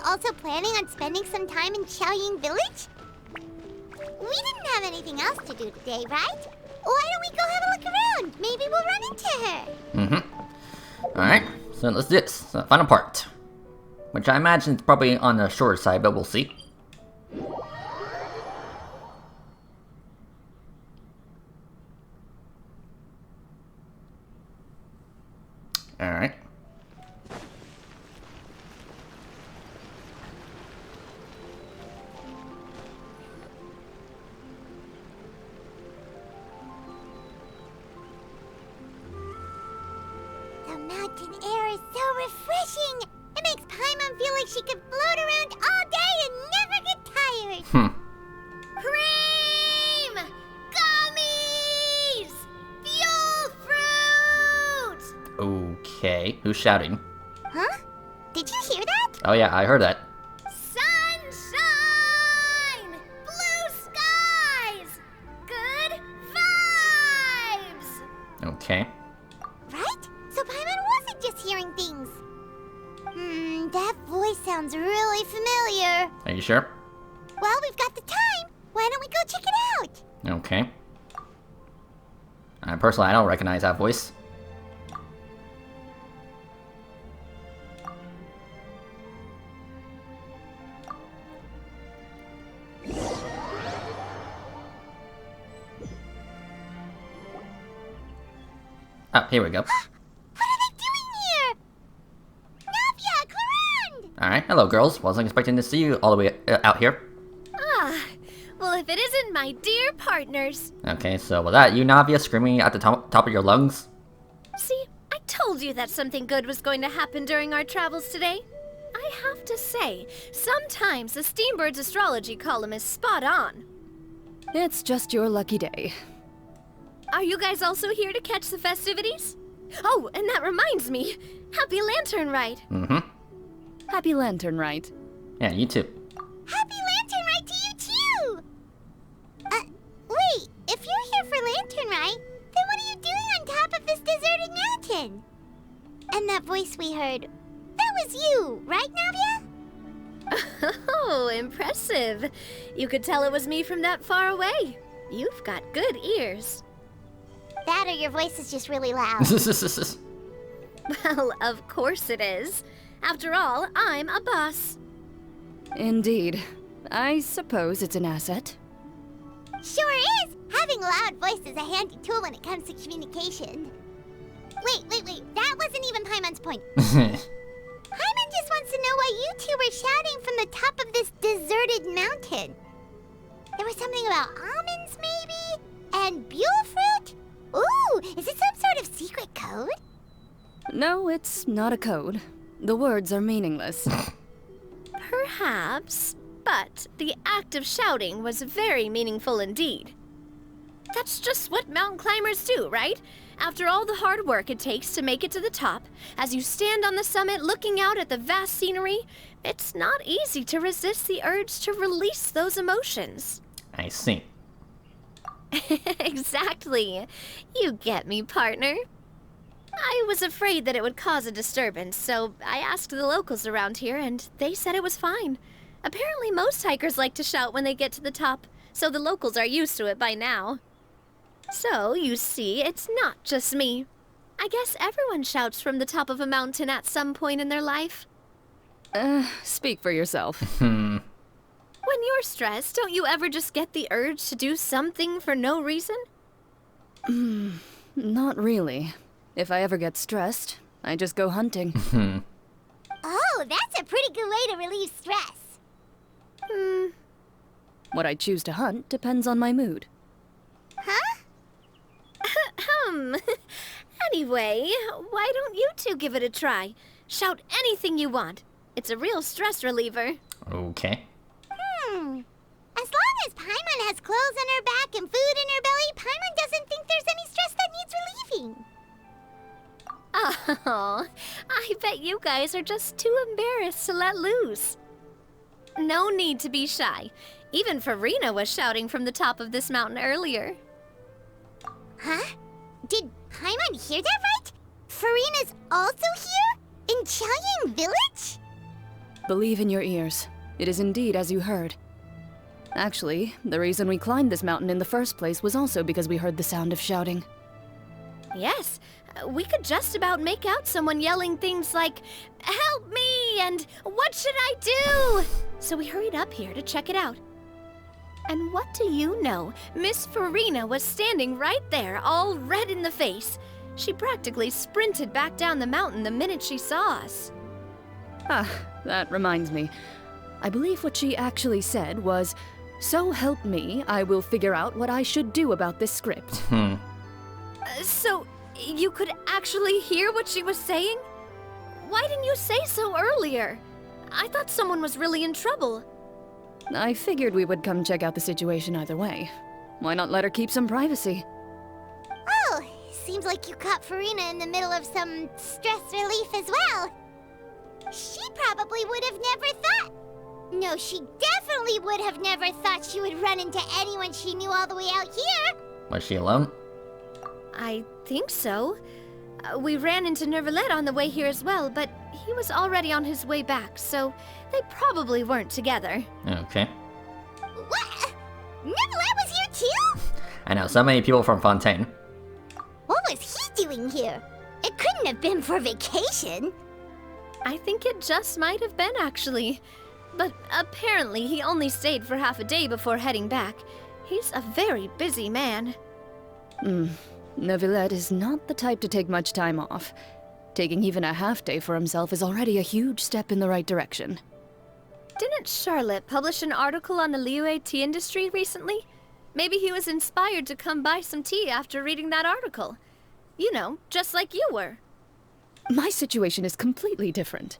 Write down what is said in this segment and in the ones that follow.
also planning on spending some time in Xiaoying Village? We didn't have anything else to do today, right? Why don't we go have a look around? Maybe we'll run into her. Alright, so let's do this. The final part. Which I imagine is probably on the shorter side, but we'll see. Alright. The mountain air is so refreshing. It makes Paimon feel like she could float around all day and never get tired. Cream! Gummies! Fuel fruit! Okay, who's shouting? Huh? Did you hear that? Oh yeah, I heard that. Sunshine! Blue skies! Good vibes! Okay. Right? So Paimon wasn't just hearing things. That voice sounds really familiar. Are you sure? Well, we've got the time. Why don't we go check it out? Okay. Personally, I don't recognize that voice. Oh, here we go. What are they doing here? Navia, Clarande! Alright, hello girls. Wasn't expecting to see you all the way out here. Ah, well, if it isn't my dear partners. Okay, so was that you, Navia, screaming at the top of your lungs? See, I told you that something good was going to happen during our travels today. I have to say, sometimes the Steambird's astrology column is spot on. It's just your lucky day. Are you guys also here to catch the festivities? Oh, and that reminds me. Happy Lantern Ride. Happy Lantern Rite. Yeah, you too. Happy Lantern Ride to you too! Wait, if you're here for Lantern Ride, then what are you doing on top of this deserted mountain? And that voice we heard, that was you, right, Navia? Oh, impressive. You could tell it was me from that far away. You've got good ears. That or your voice is just really loud. Well, of course it is. After all, I'm a boss. Indeed. I suppose it's an asset. Sure is! Having a loud voice is a handy tool when it comes to communication. Wait. That wasn't even Paimon's point. Paimon just wants to know why you two were shouting from the top of this deserted mountain. There was something about almonds, maybe? And buell fruit? Ooh, is it some sort of secret code? No, it's not a code. The words are meaningless. Perhaps, but the act of shouting was very meaningful indeed. That's just what mountain climbers do, right? After all the hard work it takes to make it to the top, as you stand on the summit looking out at the vast scenery, it's not easy to resist the urge to release those emotions. I see. Exactly. You get me, partner. I was afraid that it would cause a disturbance, so I asked the locals around here, and they said it was fine. Apparently most hikers like to shout when they get to the top, so the locals are used to it by now. So, you see, it's not just me. I guess everyone shouts from the top of a mountain at some point in their life. Speak for yourself. When you're stressed, don't you ever just get the urge to do something for no reason? Not really. If I ever get stressed, I just go hunting. Oh, that's a pretty good way to relieve stress. What I choose to hunt depends on my mood. Huh? Anyway, why don't you two give it a try? Shout anything you want. It's a real stress reliever. Okay. As long as Paimon has clothes on her back and food in her belly, Paimon doesn't think there's any stress that needs relieving. Oh, I bet you guys are just too embarrassed to let loose. No need to be shy. Even Farina was shouting from the top of this mountain earlier. Huh? Did Paimon hear that right? Farina's also here? In Qiaoying Village? believe in your ears. It is indeed as you heard. Actually, the reason we climbed this mountain in the first place was also because we heard the sound of shouting. Yes, we could just about make out someone yelling things like, "Help me!" and "What should I do?" So we hurried up here to check it out. And what do you know? Miss Farina was standing right there, all red in the face. She practically sprinted back down the mountain the minute she saw us. Ah, that reminds me. I believe what she actually said was, "So help me, I will figure out what I should do about this script." So, you could actually hear what she was saying? Why didn't you say so earlier? I thought someone was really in trouble. I figured we would come check out the situation either way. Why not let her keep some privacy? Oh, seems like you caught Farina in the middle of some stress relief as well. She probably would have never thought. No, she definitely would have never thought she would run into anyone she knew all the way out here. Was she alone? I think so. We ran into Nervalette on the way here as well, but he was already on his way back, so they probably weren't together. Okay. What? Nervalette was here too? I know, so many people from Fontaine. What was he doing here? It couldn't have been for vacation. I think it just might have been, actually. But apparently he only stayed for half a day before heading back. He's a very busy man. Neuvillette is not the type to take much time off. Taking even a half day for himself is already a huge step in the right direction. Didn't Charlotte publish an article on the Liyue tea industry recently? Maybe he was inspired to come buy some tea after reading that article. You know, just like you were. My situation is completely different.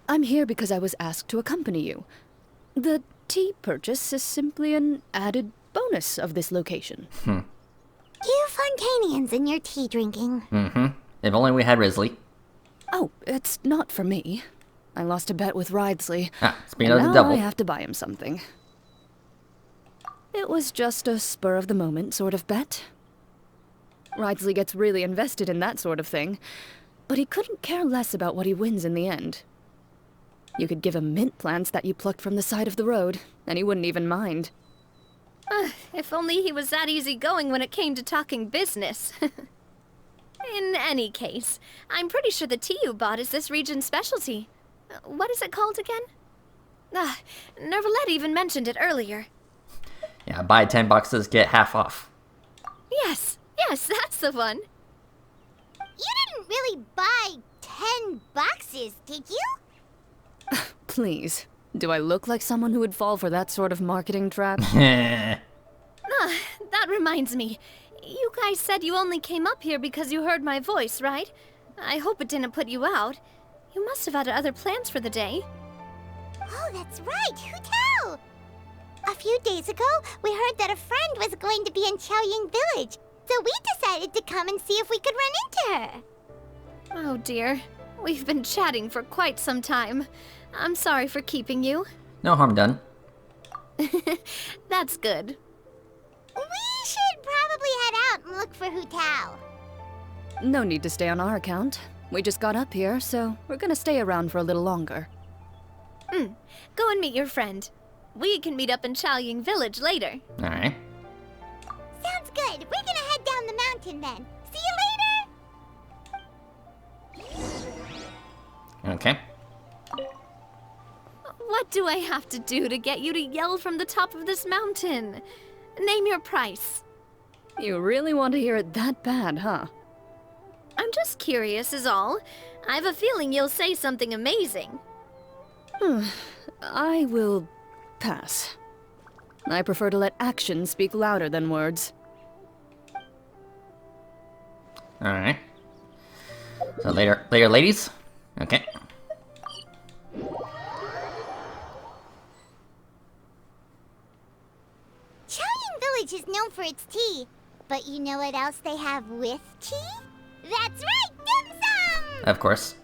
I'm here because I was asked to accompany you. The tea purchase is simply an added bonus of this location. You Fontanians and your tea drinking. If only we had Risley. Oh, it's not for me. I lost a bet with Ridesley. Speaking and of the now devil. I have to buy him something. It was just a spur-of-the-moment sort of bet. Ridesley gets really invested in that sort of thing, but he couldn't care less about what he wins in the end. You could give him mint plants that you plucked from the side of the road, and he wouldn't even mind. If only he was that easygoing when it came to talking business. In any case, I'm pretty sure the tea you bought is this region's specialty. What is it called again? Nervalette even mentioned it earlier. Yeah, buy 10 boxes, get half off. Yes, that's the one. You didn't really buy 10 boxes, did you? Please, do I look like someone who would fall for that sort of marketing trap? That reminds me. You guys said you only came up here because you heard my voice, right? I hope it didn't put you out. You must have had other plans for the day. Oh, that's right. Who tell? A few days ago, we heard that a friend was going to be in Chaoying Village, so we decided to come and see if we could run into her. Oh dear. We've been chatting for quite some time. I'm sorry for keeping you. No harm done. That's good. We should probably head out and look for Hu Tao. No need to stay on our account. We just got up here, so we're gonna stay around for a little longer. Go and meet your friend. We can meet up in Chaoying Village later. Alright. Sounds good. We're gonna head down the mountain then. See you later! Okay. What do I have to do to get you to yell from the top of this mountain? Name your price. You really want to hear it that bad, huh? I'm just curious is all. I have a feeling you'll say something amazing. I will pass. I prefer to let actions speak louder than words. Alright. So later, ladies? Okay. Chaoying Village is known for its tea, but you know what else they have with tea? That's right, dim sum! Of course.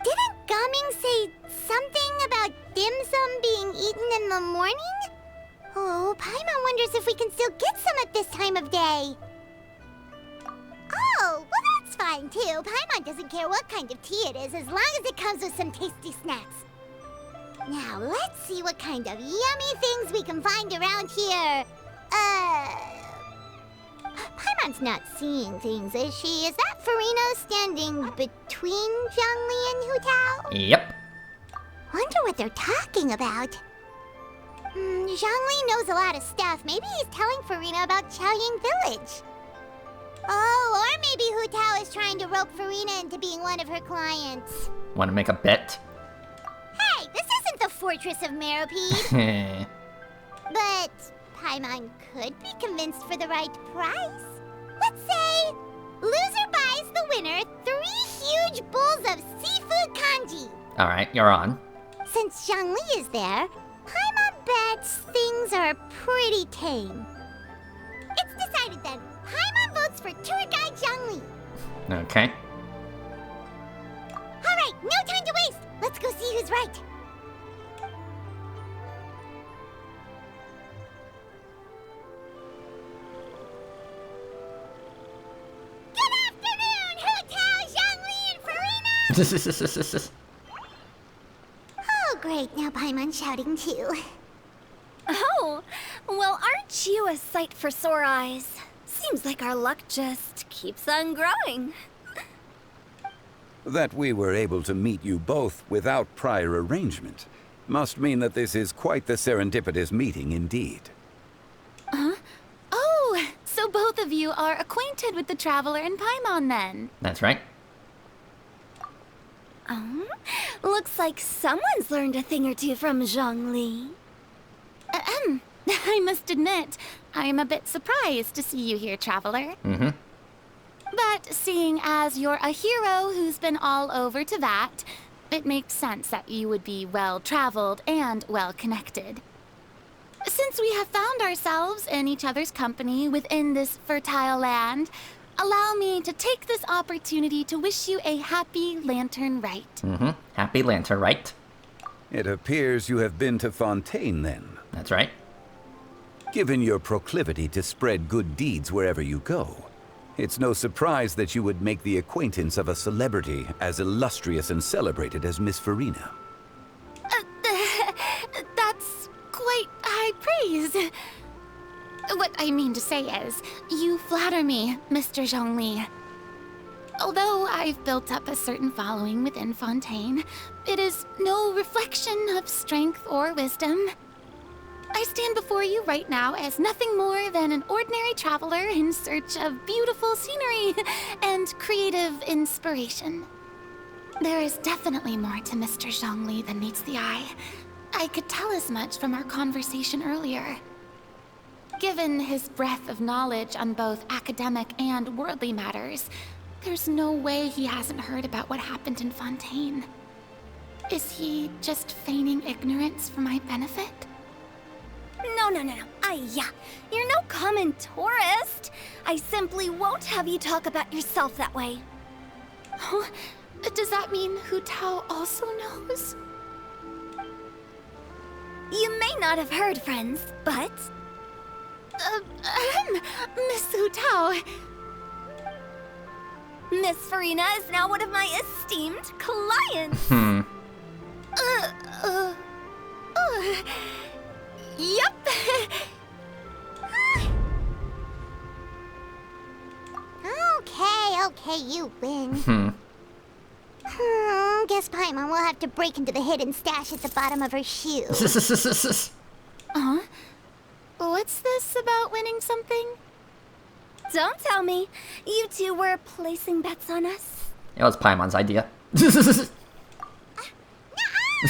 Didn't Gaming say something about dim sum being eaten in the morning? Oh, Paimon wonders if we can still get some at this time of day. Oh, well that's fine too. Paimon doesn't care what kind of tea it is as long as it comes with some tasty snacks. Now, let's see what kind of yummy things we can find around here. Paimon's not seeing things, is she? Is that Farina standing between Zhongli and Hu Tao? Yep. Wonder what they're talking about. Zhongli knows a lot of stuff. Maybe he's telling Farina about Chaoying Village. Oh, or maybe Hu Tao is trying to rope Farina into being one of her clients. Want to make a bet? Hey, this isn't the Fortress of Meropide. But Paimon could be convinced for the right price. Let's say loser buys the winner 3 huge bowls of seafood kanji. Alright, you're on. Since Zhongli is there, Paimon bets things are pretty tame. It's decided then. Paimon votes for tour guide Zhongli. Okay. Alright, no time to waste. Let's go see who's right. Good afternoon, Hu Tao, Zhongli, and Farina! Oh, great. Now Paimon's shouting too. Oh, well, aren't you a sight for sore eyes? Seems like our luck just keeps on growing. That we were able to meet you both without prior arrangement must mean that this is quite the serendipitous meeting indeed. Oh, so both of you are acquainted with the Traveler and Paimon then? That's right. Looks like someone's learned a thing or two from Zhongli. I must admit, I am a bit surprised to see you here, Traveler. Mm-hmm. But seeing as you're a hero who's been all over Teyvat, it makes sense that you would be well-traveled and well-connected. Since we have found ourselves in each other's company within this fertile land, allow me to take this opportunity to wish you a happy Lantern Rite. Mm-hmm. Happy Lantern, right? It appears you have been to Fontaine then. That's right. Given your proclivity to spread good deeds wherever you go, it's no surprise that you would make the acquaintance of a celebrity as illustrious and celebrated as Miss Farina. That's quite high praise. What I mean to say is, you flatter me, Mr. Zhongli. Although I've built up a certain following within Fontaine, it is no reflection of strength or wisdom. I stand before you right now as nothing more than an ordinary traveler in search of beautiful scenery and creative inspiration. There is definitely more to Mr. Zhongli than meets the eye. I could tell as much from our conversation earlier. Given his breadth of knowledge on both academic and worldly matters, there's no way he hasn't heard about what happened in Fontaine. Is he just feigning ignorance for my benefit? No. You're no common tourist. I simply won't have you talk about yourself that way. Oh, does that mean Hu Tao also knows? You may not have heard, friends, but... Miss Hu Tao. Miss Farina is now one of my esteemed clients. Yep. Okay, you win. Guess Paimon will have to break into the hidden stash at the bottom of her shoe. What's this about winning something? Don't tell me. You two were placing bets on us. It was Paimon's idea. We just saw you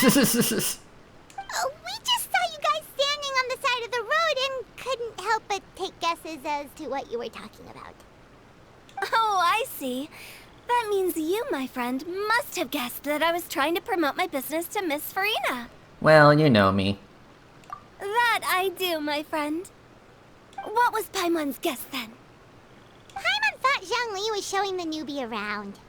guys standing on the side of the road and couldn't help but take guesses as to what you were talking about. Oh, I see. That means you, my friend, must have guessed that I was trying to promote my business to Miss Farina. Well, you know me. That I do, my friend. What was Paimon's guess then? Paimon thought Zhongli was showing the newbie around.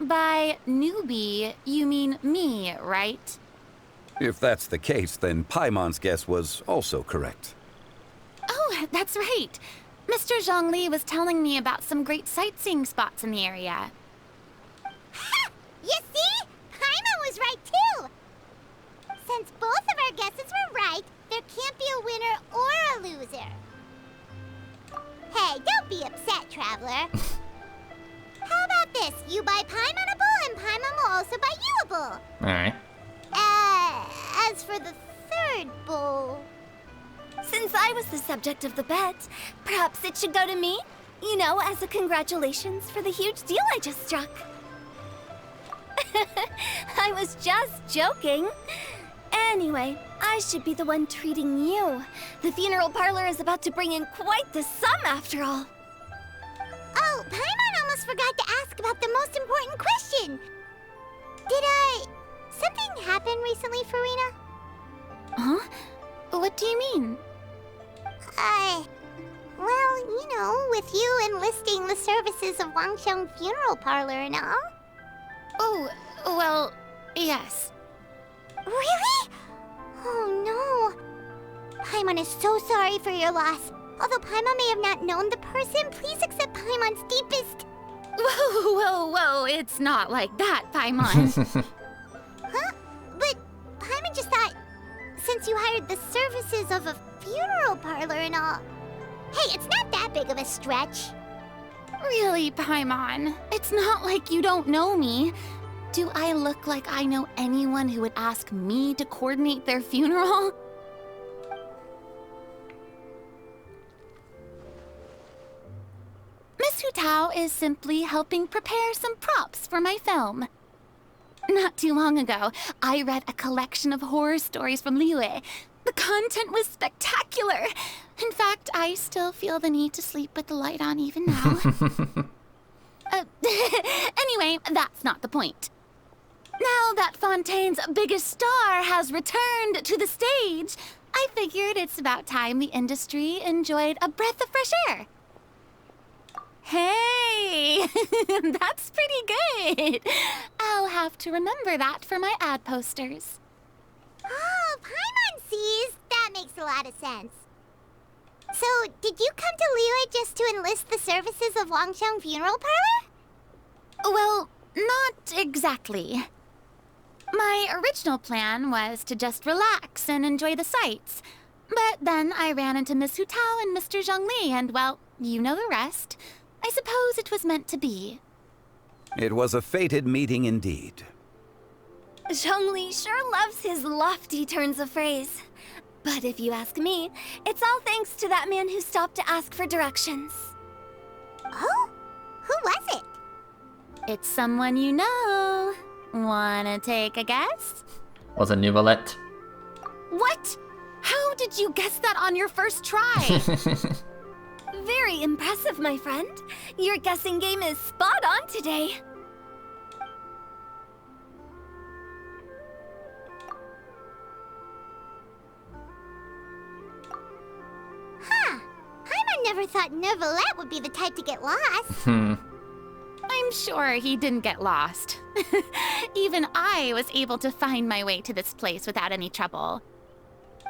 By newbie, you mean me, right? If that's the case, then Paimon's guess was also correct. Oh, that's right. Mr. Zhongli was telling me about some great sightseeing spots in the area. Ha! You see? Paimon was right too! also buy you a bowl. Alright. As for the third bowl... Since I was the subject of the bet, perhaps it should go to me? You know, as a congratulations for the huge deal I just struck. I was just joking. Anyway, I should be the one treating you. The funeral parlor is about to bring in quite the sum after all. Oh, Paimon almost forgot to ask about the most important question. Something happen recently, Farina? Huh? What do you mean? Well, you know, with you enlisting the services of Wangsheng Funeral Parlor and all. Oh, well, yes. Really? Oh no. Paimon is so sorry for your loss. Although Paimon may have not known the person, please accept Paimon's deepest... Whoa, it's not like that, Paimon. Huh? But Paimon just thought, since you hired the services of a funeral parlor and all... Hey, it's not that big of a stretch. Really, Paimon? It's not like you don't know me. Do I look like I know anyone who would ask me to coordinate their funeral? Miss Hu Tao is simply helping prepare some props for my film. Not too long ago, I read a collection of horror stories from Liyue. The content was spectacular. In fact, I still feel the need to sleep with the light on even now. Anyway, that's not the point. Now that Fontaine's biggest star has returned to the stage, I figured it's about time the industry enjoyed a breath of fresh air. Hey, that's pretty good. I'll have to remember that for my ad posters. Oh, Paimon sees. That makes a lot of sense. So, did you come to Liyue just to enlist the services of Wangsheng Funeral Parlor? Well, not exactly. My original plan was to just relax and enjoy the sights. But then I ran into Miss Hu Tao and Mr. Zhongli, and well, you know the rest. I suppose it was meant to be. It was a fated meeting indeed. Zhongli sure loves his lofty turns of phrase. But if you ask me, it's all thanks to that man who stopped to ask for directions. Oh? Who was it? It's someone you know. Wanna take a guess? Was it Nouvellette? What? How did you guess that on your first try? Very impressive, my friend. Your guessing game is spot on today. Huh. Paimon never thought Nouvellette would be the type to get lost. I'm sure he didn't get lost. Even I was able to find my way to this place without any trouble.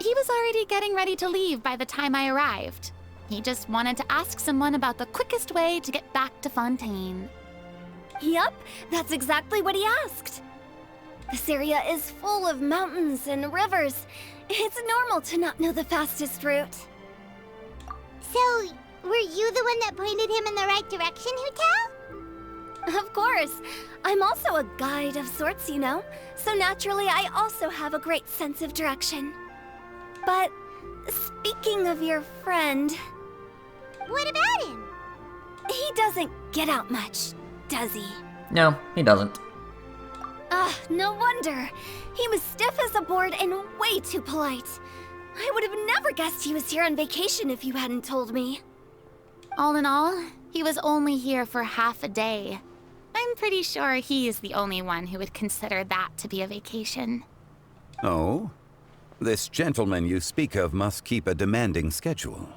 He was already getting ready to leave by the time I arrived. He just wanted to ask someone about the quickest way to get back to Fontaine. Yup, that's exactly what he asked. This area is full of mountains and rivers. It's normal to not know the fastest route. So, were you the one that pointed him in the right direction, Hu Tao? Of course. I'm also a guide of sorts, you know. So naturally, I also have a great sense of direction. But speaking of your friend... What about him? He doesn't get out much, does he? No, he doesn't. Ah, no wonder. He was stiff as a board and way too polite. I would have never guessed he was here on vacation if you hadn't told me. All in all, he was only here for half a day. I'm pretty sure he is the only one who would consider that to be a vacation. Oh? This gentleman you speak of must keep a demanding schedule.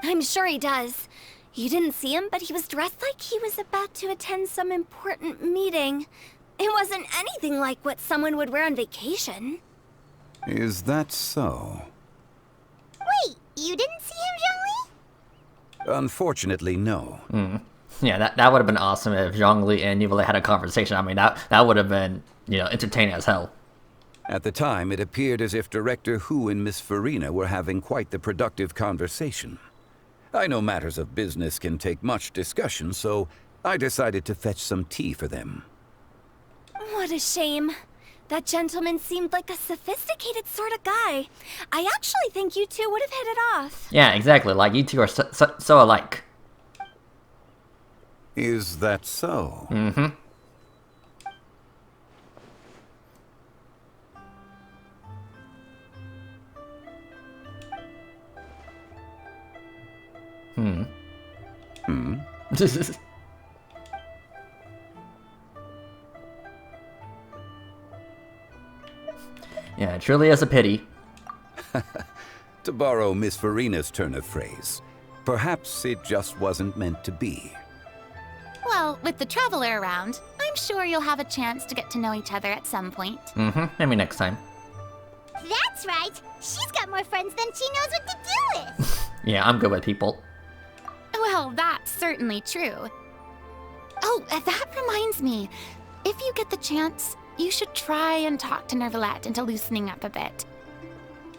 I'm sure he does. You didn't see him, but he was dressed like he was about to attend some important meeting. It wasn't anything like what someone would wear on vacation. Is that so? Wait, you didn't see him, Zhongli? Unfortunately, no. Yeah, that would have been awesome if Zhongli and Nouvellette had a conversation. I mean, that would have been, entertaining as hell. At the time, it appeared as if Director Hu and Miss Farina were having quite the productive conversation. I know matters of business can take much discussion, so I decided to fetch some tea for them. What a shame. That gentleman seemed like a sophisticated sort of guy. I actually think you two would have hit it off. Yeah, exactly. Like, you two are so alike. Is that so? Mm-hmm. Yeah, it truly is a pity. To borrow Miss Farina's turn of phrase, perhaps it just wasn't meant to be. Well, with the Traveler around, I'm sure you'll have a chance to get to know each other at some point. Mm-hmm. Maybe next time. That's right. She's got more friends than she knows what to do with. Yeah, I'm good with people. Well, that's certainly true. Oh, that reminds me. If you get the chance, you should try and talk to Nervalette into loosening up a bit.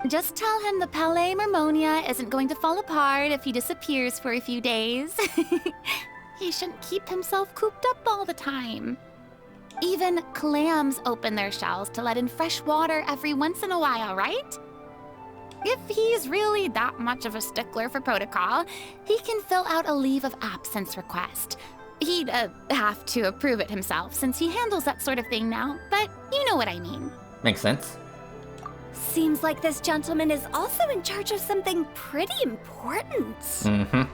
Just tell him the Palais Mermonia isn't going to fall apart if he disappears for a few days. He shouldn't keep himself cooped up all the time. Even clams open their shells to let in fresh water every once in a while, right? If he's really that much of a stickler for protocol, he can fill out a leave of absence request. He'd have to approve it himself since he handles that sort of thing now, but you know what I mean. Makes sense. Seems like this gentleman is also in charge of something pretty important. Mm-hmm.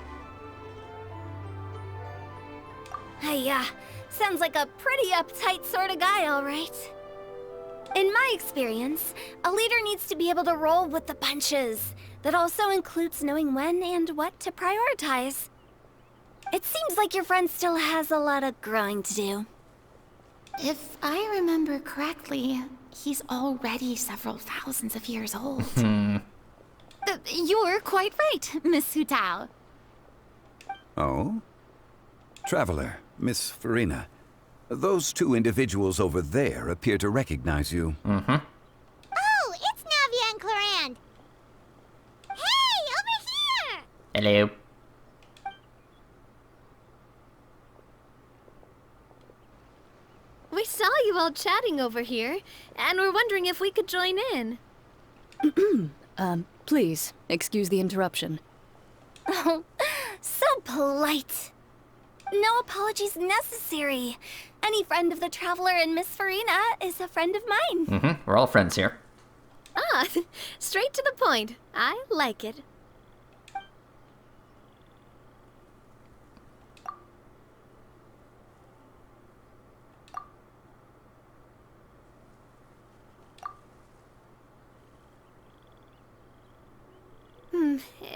Sounds like a pretty uptight sort of guy, all right. In my experience, a leader needs to be able to roll with the punches. That also includes knowing when and what to prioritize. It seems like your friend still has a lot of growing to do. If I remember correctly, he's already several thousands of years old. You're quite right, Miss Hu Tao. Oh? Traveler, Miss Farina, those two individuals over there appear to recognize you. Mm-hmm. Oh, it's Navia and Clorand. Hey, over here! Hello. We saw you all chatting over here, and we're wondering if we could join in. Please, excuse the interruption. Oh, so polite. No apologies necessary. Any friend of the Traveler and Miss Farina is a friend of mine. Mm-hmm. We're all friends here. Ah, straight to the point. I like it.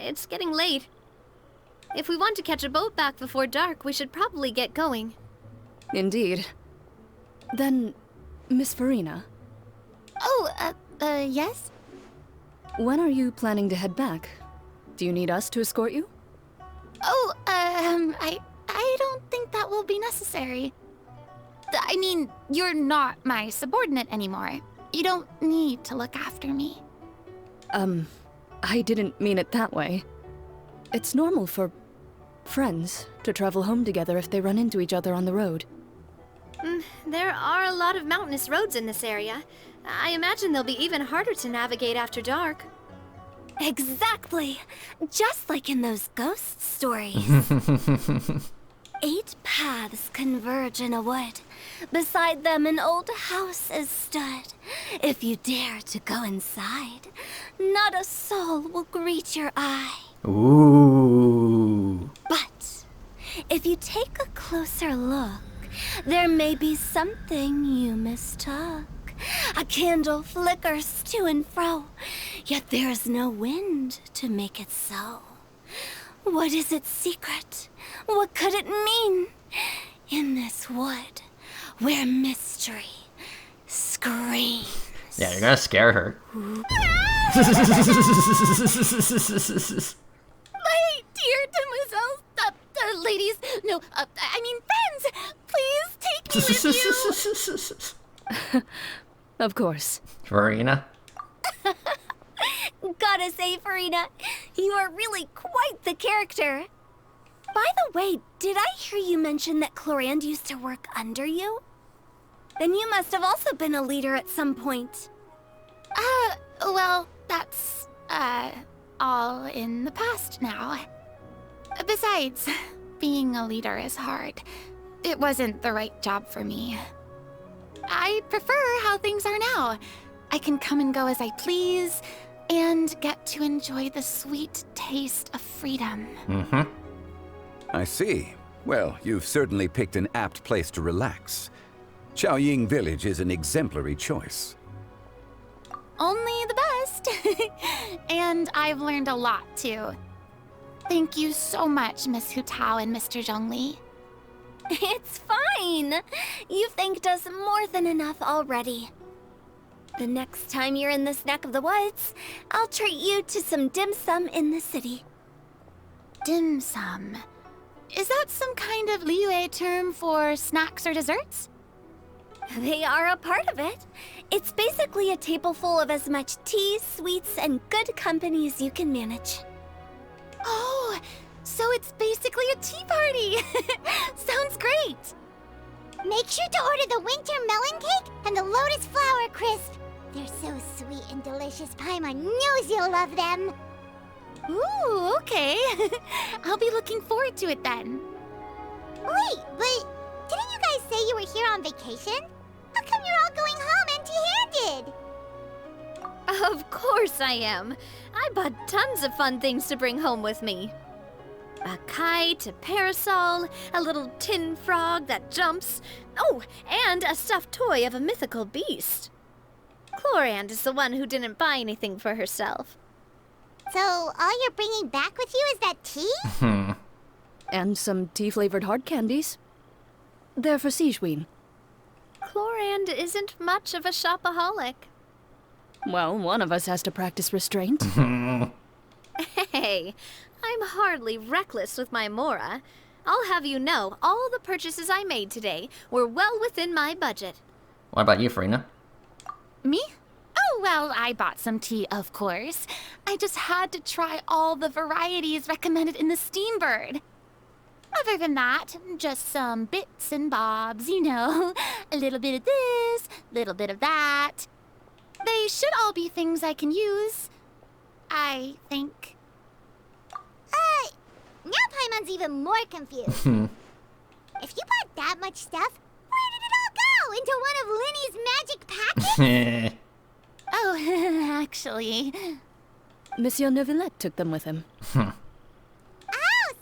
It's getting late. If we want to catch a boat back before dark, we should probably get going. Indeed. Then, Miss Farina, Oh, yes? when are you planning to head back? Do you need us to escort you? Oh, I don't think that will be necessary. I mean, you're not my subordinate anymore. You don't need to look after me. I didn't mean it that way. It's normal for friends to travel home together if they run into each other on the road. There are a lot of mountainous roads in this area. I imagine they'll be even harder to navigate after dark. Exactly. Just like in those ghost stories. 8 paths converge in a wood. Beside them an old house is stood. If you dare to go inside, not a soul will greet your eye. Ooh. But if you take a closer look, there may be something you mistook. A candle flickers to and fro, yet there is no wind to make it so. What is its secret? What could it mean? In this wood, where mystery screams. Yeah, you're gonna scare her. My dear demoiselles, ladies, no, I mean friends, please take me with you. Of course. Farina? Gotta say, Farina, you are really quite the character. By the way, did I hear you mention that Clorand used to work under you? Then you must have also been a leader at some point. Well, that's, all in the past now. Besides, being a leader is hard. It wasn't the right job for me. I prefer how things are now. I can come and go as I please, and get to enjoy the sweet taste of freedom. I see. Well, you've certainly picked an apt place to relax. Xiaoying Village is an exemplary choice. Only the best. And I've learned a lot, too. Thank you so much, Miss Hu Tao and Mr. Zhongli. It's fine. You've thanked us more than enough already. The next time you're in this neck of the woods, I'll treat you to some dim sum in the city. Dim sum. Is that some kind of Liyue term for snacks or desserts? They are a part of it. It's basically a table full of as much tea, sweets, and good company as you can manage. Oh, so it's basically a tea party. Sounds great. Make sure to order the winter melon cake and the lotus flower crisp. They're so sweet and delicious. Paimon knows you'll love them. Ooh, okay. I'll be looking forward to it then. Wait, but didn't you guys say you were here on vacation? How come you're all going home empty-handed? Of course I am. I bought tons of fun things to bring home with me. A kite, a parasol, a little tin frog that jumps. Oh, and a stuffed toy of a mythical beast. Chlorand is the one who didn't buy anything for herself. So all you're bringing back with you is that tea? And some tea-flavored hard candies. They're for Sijwin. Chlorand isn't much of a shopaholic. Well, one of us has to practice restraint. Hey, I'm hardly reckless with my Mora. I'll have you know, all the purchases I made today were well within my budget. What about you, Farina? Me? Oh, well, I bought some tea, of course. I just had to try all the varieties recommended in the Steambird. Other than that, just some bits and bobs, you know. A little bit of this, little bit of that. They should all be things I can use, I think. Now Paimon's even more confused. If you bought that much stuff, where did it all go? Into one of Linny's magic packets? Oh, actually... Monsieur Neuvillette took them with him. Oh,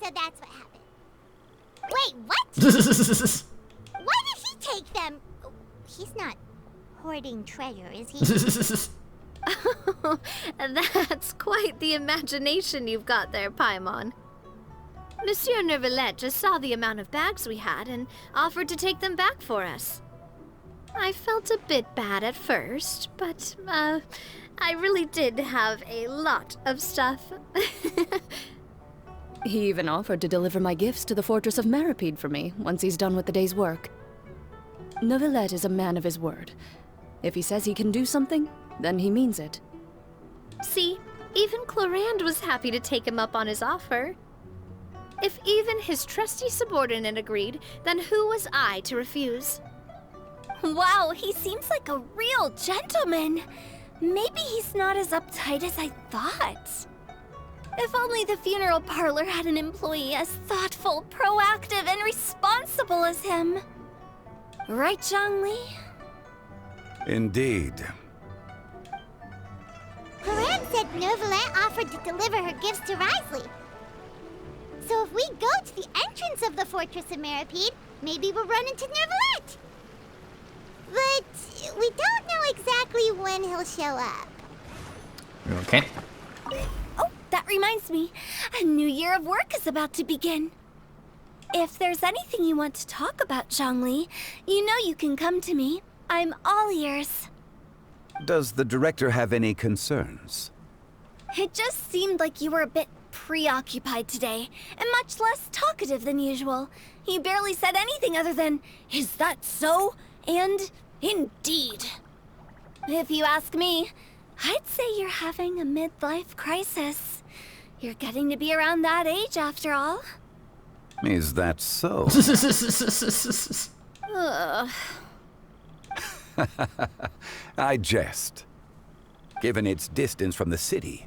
so that's what happened. Wait, what? Why did he take them? Oh, he's not hoarding treasure, is he? That's quite the imagination you've got there, Paimon. Monsieur Neuvillette just saw the amount of bags we had and offered to take them back for us. I felt a bit bad at first, but, I really did have a lot of stuff. He even offered to deliver my gifts to the Fortress of Meripede for me once he's done with the day's work. Neuvillette is a man of his word. If he says he can do something, then he means it. See, even Chlorand was happy to take him up on his offer. If even his trusty subordinate agreed, then who was I to refuse? Wow, he seems like a real gentleman. Maybe he's not as uptight as I thought. If only the funeral parlor had an employee as thoughtful, proactive, and responsible as him. Right, Zhongli? Indeed. Paran said Neuvillette offered to deliver her gifts to Risley. So if we go to the entrance of the Fortress of Meripede, maybe we'll run into Neuvillette. But we don't know exactly when he'll show up. Okay. Oh, that reminds me. A new year of work is about to begin. If there's anything you want to talk about, Zhongli, you know you can come to me. I'm all ears. Does the director have any concerns? It just seemed like you were a bit preoccupied today, and much less talkative than usual. You barely said anything other than, "Is that so?" and "Indeed." If you ask me, I'd say you're having a midlife crisis. You're getting to be around that age after all. Is that so? Ugh. I jest. Given its distance from the city,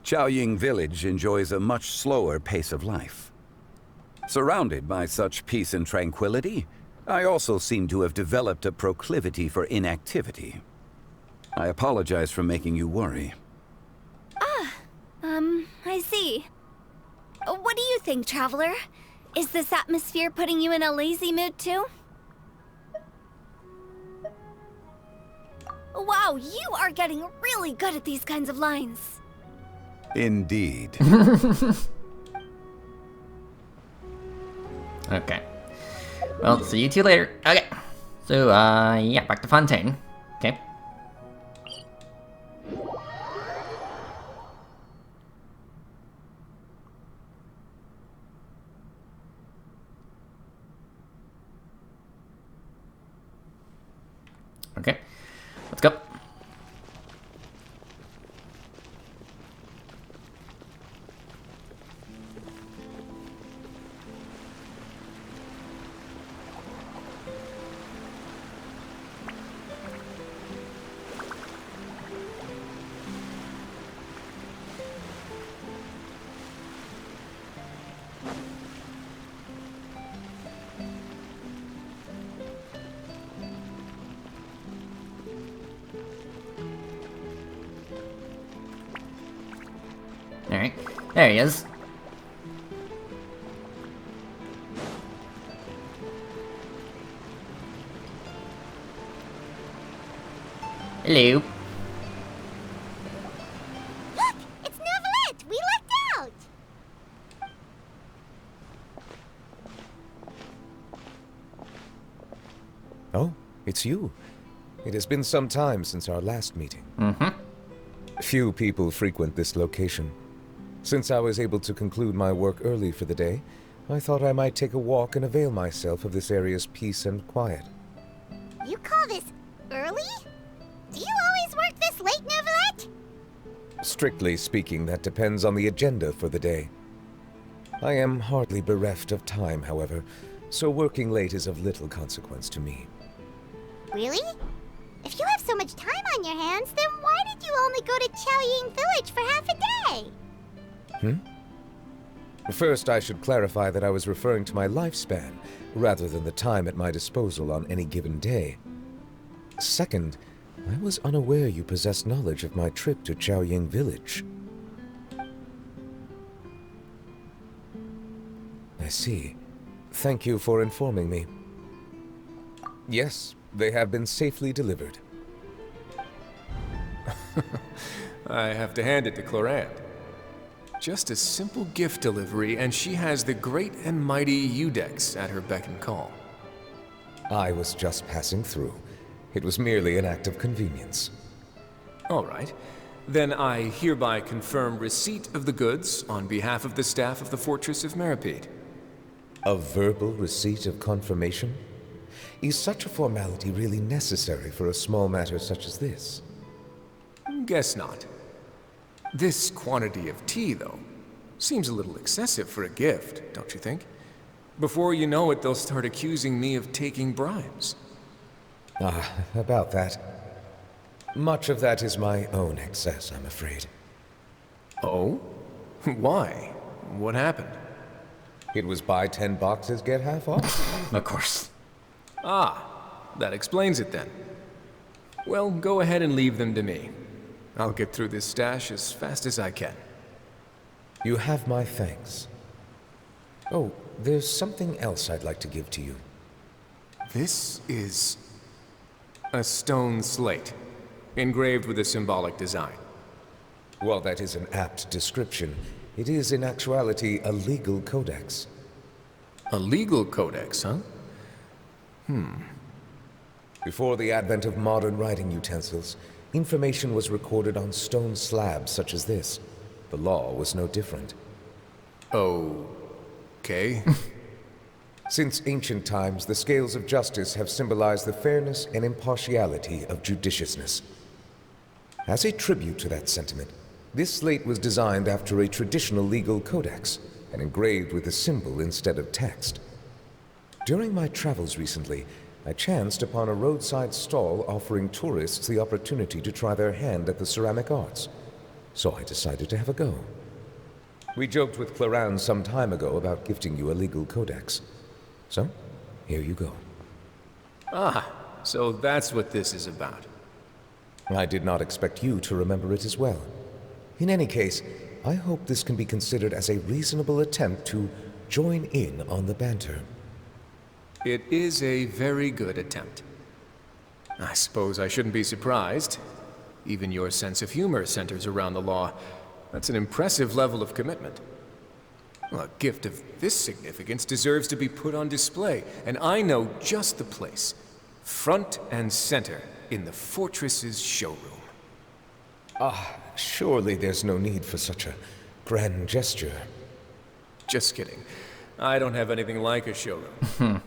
Chaoying Village enjoys a much slower pace of life. Surrounded by such peace and tranquility, I also seem to have developed a proclivity for inactivity. I apologize for making you worry. I see. What do you think, Traveler? Is this atmosphere putting you in a lazy mood too? Wow, you are getting really good at these kinds of lines. Indeed. Okay. Well, see you two later. Okay. So, yeah, back to Fontaine. Okay. Okay. Let's go. Alright. There he is. Hello. Look! It's Neuvillette! We lucked out! Oh, it's you. It has been some time since our last meeting. Few people frequent this location. Since I was able to conclude my work early for the day, I thought I might take a walk and avail myself of this area's peace and quiet. You call this early? Do you always work this late, Neuvillette? Strictly speaking, that depends on the agenda for the day. I am hardly bereft of time, however, so working late is of little consequence to me. Really? If you have so much time on your hands, then why did you only go to Chaoying Village for half a day? First, I should clarify that I was referring to my lifespan, rather than the time at my disposal on any given day. Second, I was unaware you possessed knowledge of my trip to Chaoying Village. I see. Thank you for informing me. Yes, they have been safely delivered. I have to hand it to Clorinde. Just a simple gift delivery, and she has the great and mighty Udex at her beck and call. I was just passing through. It was merely an act of convenience. All right. Then I hereby confirm receipt of the goods on behalf of the staff of the Fortress of Meripede. A verbal receipt of confirmation? Is such a formality really necessary for a small matter such as this? Guess not. This quantity of tea, though, seems a little excessive for a gift, don't you think? Before you know it, they'll start accusing me of taking bribes. About that. Much of that is my own excess, I'm afraid. Oh? Why? What happened? It was buy 10 boxes, get half off? Of course. That explains it then. Well, go ahead and leave them to me. I'll get through this stash as fast as I can. You have my thanks. Oh, there's something else I'd like to give to you. This is a stone slate, engraved with a symbolic design. While that is an apt description, it is in actuality a legal codex. A legal codex, huh? Before the advent of modern writing utensils, information was recorded on stone slabs such as this. The law was no different. Okay. Since ancient times, the scales of justice have symbolized the fairness and impartiality of judiciousness. As a tribute to that sentiment, this slate was designed after a traditional legal codex and engraved with a symbol instead of text. During my travels recently, I chanced upon a roadside stall offering tourists the opportunity to try their hand at the ceramic arts, so I decided to have a go. We joked with Claran some time ago about gifting you a legal codex. So, here you go. Ah, so that's what this is about. I did not expect you to remember it as well. In any case, I hope this can be considered as a reasonable attempt to join in on the banter. It is a very good attempt. I suppose I shouldn't be surprised. Even your sense of humor centers around the law. That's an impressive level of commitment. Well, a gift of this significance deserves to be put on display, and I know just the place. Front and center in the fortress's showroom. Surely there's no need for such a grand gesture. Just kidding. I don't have anything like a showroom.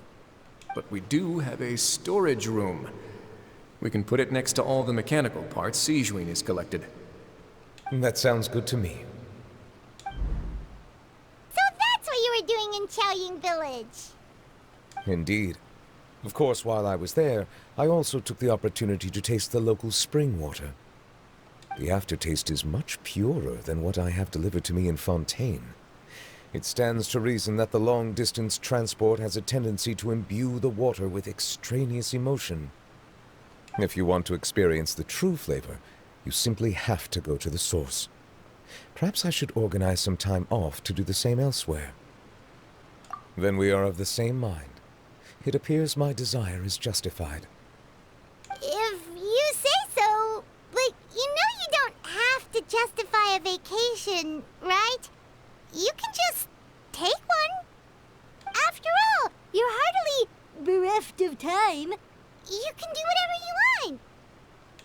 But we do have a storage room. We can put it next to all the mechanical parts Sijuin has collected. That sounds good to me. So that's what you were doing in Chaoying Village. Indeed. Of course, while I was there, I also took the opportunity to taste the local spring water. The aftertaste is much purer than what I have delivered to me in Fontaine. It stands to reason that the long-distance transport has a tendency to imbue the water with extraneous emotion. If you want to experience the true flavor, you simply have to go to the source. Perhaps I should organize some time off to do the same elsewhere. Then we are of the same mind. It appears my desire is justified. If you say so, but you know you don't have to justify a vacation, right? You can just take one. After all, you're hardly bereft of time. You can do whatever you want.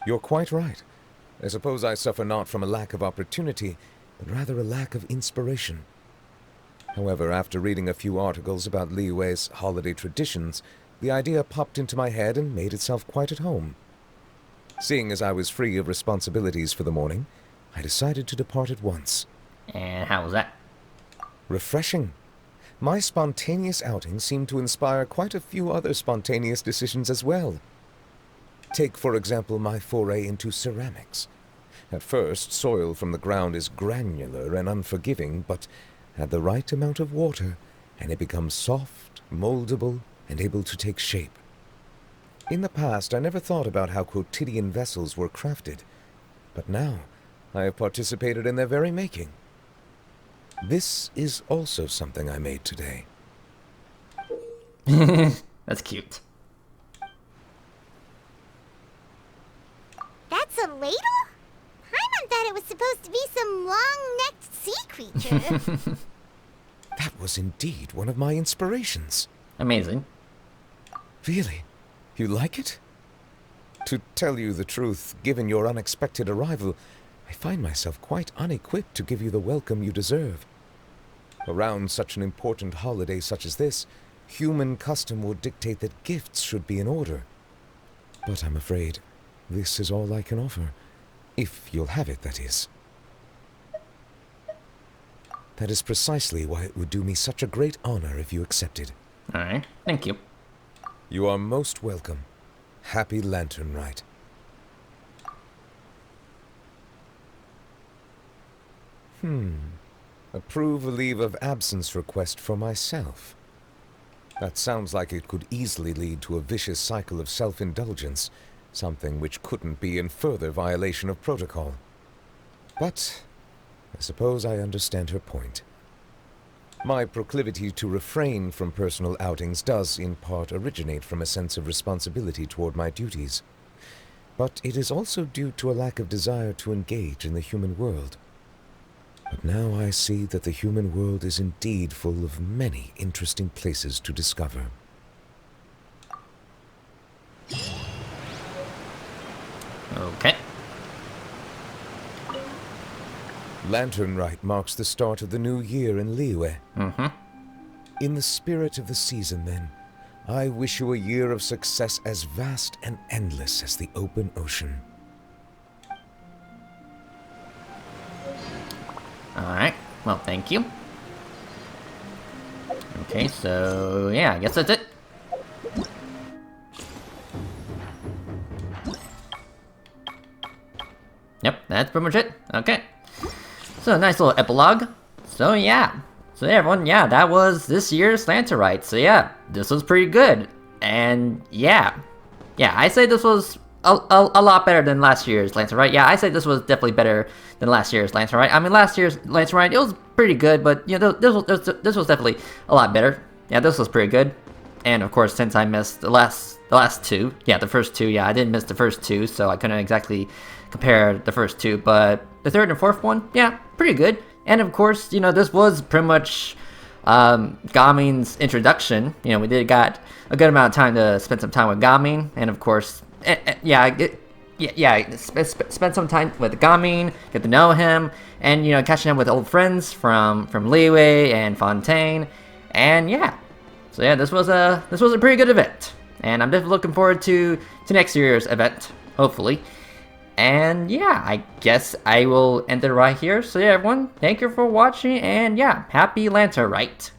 You're quite right. I suppose I suffer not from a lack of opportunity, but rather a lack of inspiration. However, after reading a few articles about Liyue's holiday traditions, the idea popped into my head and made itself quite at home. Seeing as I was free of responsibilities for the morning, I decided to depart at once. And how was that? Refreshing. My spontaneous outing seemed to inspire quite a few other spontaneous decisions as well. Take, for example, my foray into ceramics. At first, soil from the ground is granular and unforgiving, but add the right amount of water, and it becomes soft, moldable, and able to take shape. In the past, I never thought about how quotidian vessels were crafted, but now I have participated in their very making. This is also something I made today. That's cute. That's a ladle? Paimon thought it was supposed to be some long-necked sea creature. That was indeed one of my inspirations. Amazing. Really? You like it? To tell you the truth, given your unexpected arrival, I find myself quite unequipped to give you the welcome you deserve. Around such an important holiday such as this, human custom would dictate that gifts should be in order. But I'm afraid this is all I can offer. If you'll have it, that is. That is precisely why it would do me such a great honor if you accepted. Alright, thank you. You are most welcome. Happy Lantern Rite. Approve a leave of absence request for myself. That sounds like it could easily lead to a vicious cycle of self-indulgence, something which couldn't be in further violation of protocol. But I suppose I understand her point. My proclivity to refrain from personal outings does in part originate from a sense of responsibility toward my duties. But it is also due to a lack of desire to engage in the human world. But now I see that the human world is indeed full of many interesting places to discover. Okay. Lantern Rite marks the start of the new year in Liyue. In the spirit of the season, then, I wish you a year of success as vast and endless as the open ocean. Alright, well, thank you. Okay, so yeah, I guess that's it. Yep, that's pretty much it. Okay. So, nice little epilogue. So, yeah. So, yeah, everyone, yeah, that was this year's Lanterite. So, yeah, this was pretty good. And, yeah. Yeah, I say this was a lot better than last year's Lanterite. Yeah, I say this was definitely better than last year's Lanterite. I mean, last year's Lanterite, it was pretty good, but, you know, this was definitely a lot better. Yeah, this was pretty good. And, of course, since I missed the last two, yeah, the first two, yeah, I didn't miss the first two, so I couldn't exactly compare the first two, but the third and fourth one, yeah, pretty good. And of course, you know, this was pretty much Gamin's introduction. You know, we got a good amount of time to spend some time with Gamin, and of course, spend some time with Gamin, get to know him, and, you know, catching up with old friends from Liyue and Fontaine, and yeah. So yeah, this was a pretty good event, and I'm definitely looking forward to next year's event, hopefully. And yeah, I guess I will end it right here. So yeah, everyone, thank you for watching, and yeah, happy Lanterite.